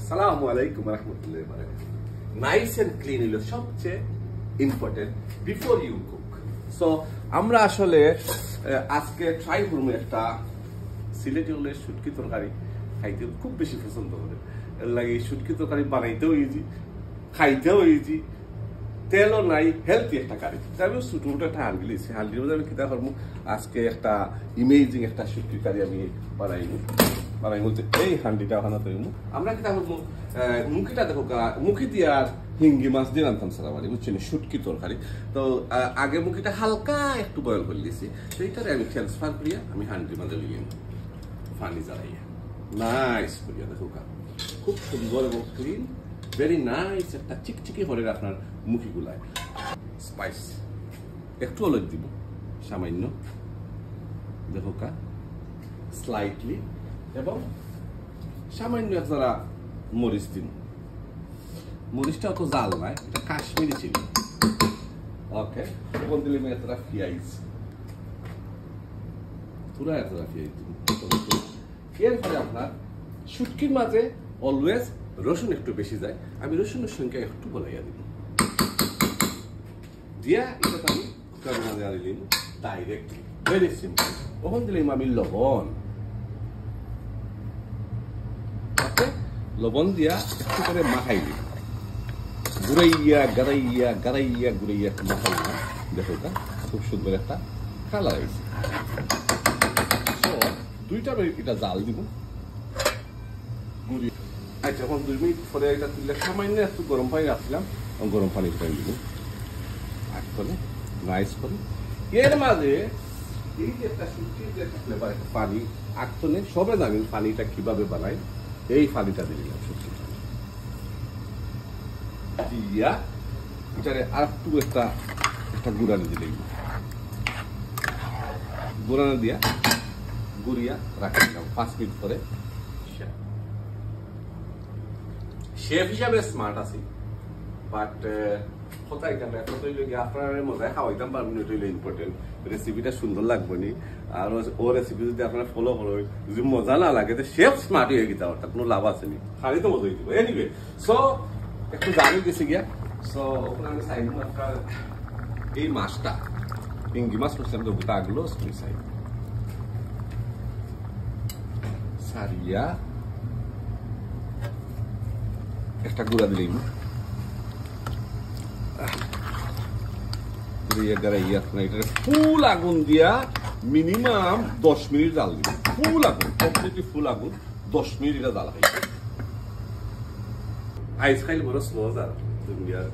আসসালামু আলাইকুম রাহমাতুল্লাহি ওয়া বারাকাতুহু। নাইস এন্ড ক্লিন হলো সবচেয়ে important before you cook. So আমরা আসলে আজকে ট্রাই করবো একটা সিলেটি হলে শুটকি তরকারি খাইতে খুব বেশি পছন্দ করে। এর লাগে শুটকি তরকারি বানাইতেও ইজি, খাইতেও ইজি, তেলও নাই, হেলথি একটা কারি। আমি ছোটো মোটো একটা হান্ডি লিছি, হান্ডির মধ্যে আমি কিতা করবো আজকে একটা ইমেজিং একটা শুটকি কারি আমি বানাই বলতে এই হান্ডিটা ওখানে তৈরি আমরা কিতা করবো মুখিটা দেখো মুখি দিয়ে আর হিঙ্গি মাছ দিয়ে রান্তাম সালামারি বুঝছেন শুটকি তরকারি। তো আগে মুখিটা হালকা একটু বয়ল করে দিয়েছি, সেইটারে আমি ট্রান্সফার করিয়া আমি হান্ডির মাঝে লিয়ে পানি জ্বালাইয়া নাইস করিয়া দেখো খুব সুন্দর এবং ক্লিন ভেরি নাইস একটা চিকচিকি করে আপনার মুখিগুলায়। স্পাইস একটু হলুদ দিব সামান্য দেখো স্লাইটলি, এবং সামান্য যারা মরিচ দিন, মরিচটা অত জাল নয়, এটা কাশ্মীরি চিলি। ওকে তখন দিলে আমি এতটা পিঁয়াজ পুরা এতটা পিঁয়াজ দিব। এরপরে আপনার শুটকির মাঝে অলওয়েজ রসুন একটু বেশি যায়, আমি রসুনের সংখ্যা একটু বলাইয়া দিব দিয়া এটা আমি কুকারের মাঝে আনিলাম ডাইরেক্ট ভেরি সিম্পল। তখন দিলাম আমি লবণ, লবণ দিয়া একটু করে মাখাই দিই, গুড়াইয়া গাড়াইয়া গাড়াইয়া গুড়াইয়া একটু মাখাই দিলাম। দেখো খুব সুন্দর একটা কালার হয়েছে। দুইটা মিনিট এটা জাল দিব গুড়ি। আচ্ছা এখন 2 মিনিট পরে এটা তুললে সামান্য একটু গরম পানি রাখছিলাম, গরম পানি দিব আট করে নাইস করে। এর মাঝে এই যে একটা শুটকির যে একটা ফ্লেভার একটা পানি আটতনে সবে জানেন পানিটা কিভাবে বানাই, এই পানিটা দিলাম শুটকি দিয়া এটারে আর একটু একটা গুড়ানি দিলে গুড়ানি দিয়া গুড়িয়া রাখি দিলাম 5 মিনিট পরে। শেফ হিসাবে স্মার্ট আছি, বাট কথা এখানে এখন তৈরি আপনার মজায় খাওয়াইতাম পারবেন, এটা হইলে ইম্পর্টেন্ট। রেসিপিটা সুন্দর লাগবে নি, আর ও রেসিপি যদি আপনারা ফলো করেন যদি মজা না লাগে তো শেফ স্মার্ট হয়ে গেছে, অর্থাৎ কোনো লাভ আছে নি, খালি তো মজা হয়ে যাবে। এনিওয়ে সো একটু জানি গেছে গিয়া। সো ওখানে আমি চাইব আপনার এই মাছটা ইঙ্গি মাছ করছিলাম তো গোটাগুলো চাইব সারিয়া একটা গুঁড়া দিলেই ফুল আগুন দিয়া মিনিমাম 10 মিনিট জাল দিব। ফুল আগুন কমপ্লিটলি ফুল আগুন 10 মিনিট এটা জাল খাইবে। আইস খাইলে বড় স্লো জাল দুনিয়ার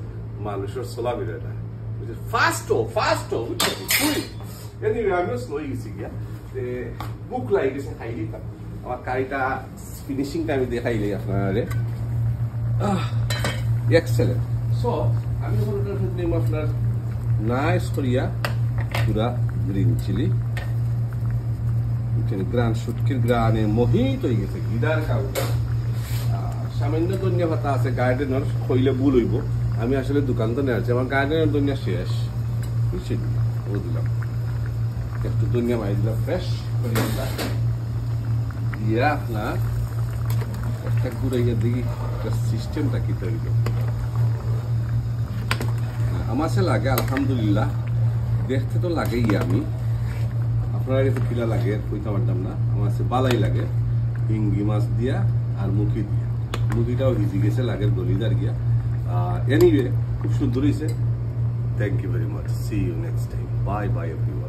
মানুষের সোলা বিরাটা ফাস্টো আমিও স্লো হয়ে গেছি গিয়া, বুক লাগি গেছে খাই দিতাম। আমার কারিটা ফিনিশিংটা আমি দেখাইলে আপনারে এক্সেলেন্ট। সো আমি আপনার নাইস করিয়া পুরা গ্রিন চিলি গ্রান শুটকির গ্রানে মোহিত হয়ে গেছে গিদার কাউটা। সামান্য ধনিয়া পাতা আছে গার্ডেনের, খইলে ভুল হইব, আমি আসলে দোকান তো নিয়ে আসছি, আমার গার্ডেনের ধনিয়া শেষ বুঝছি, ও দিলাম একটু ধনিয়া মারি দিলাম ফ্রেশ দিয়া আপনার একটা ঘুরাইয়া দিই সিস্টেমটা কি তৈরি। আমার সে লাগে আলহামদুলিল্লাহ, দেখতে তো লাগেই, আমি আপনারা কাছে কিলা লাগে কইতে পারতাম না, আমার সে বালাই লাগে হিঙ্গি মাছ দিয়া আর মুখি দিয়া। মুখিটাও ভিজি গেছে লাগে দলিদার গিয়া। এনিওয়ে খুব সুন্দর হয়েছে। Thank you very much, see you next time, bye bye everyone.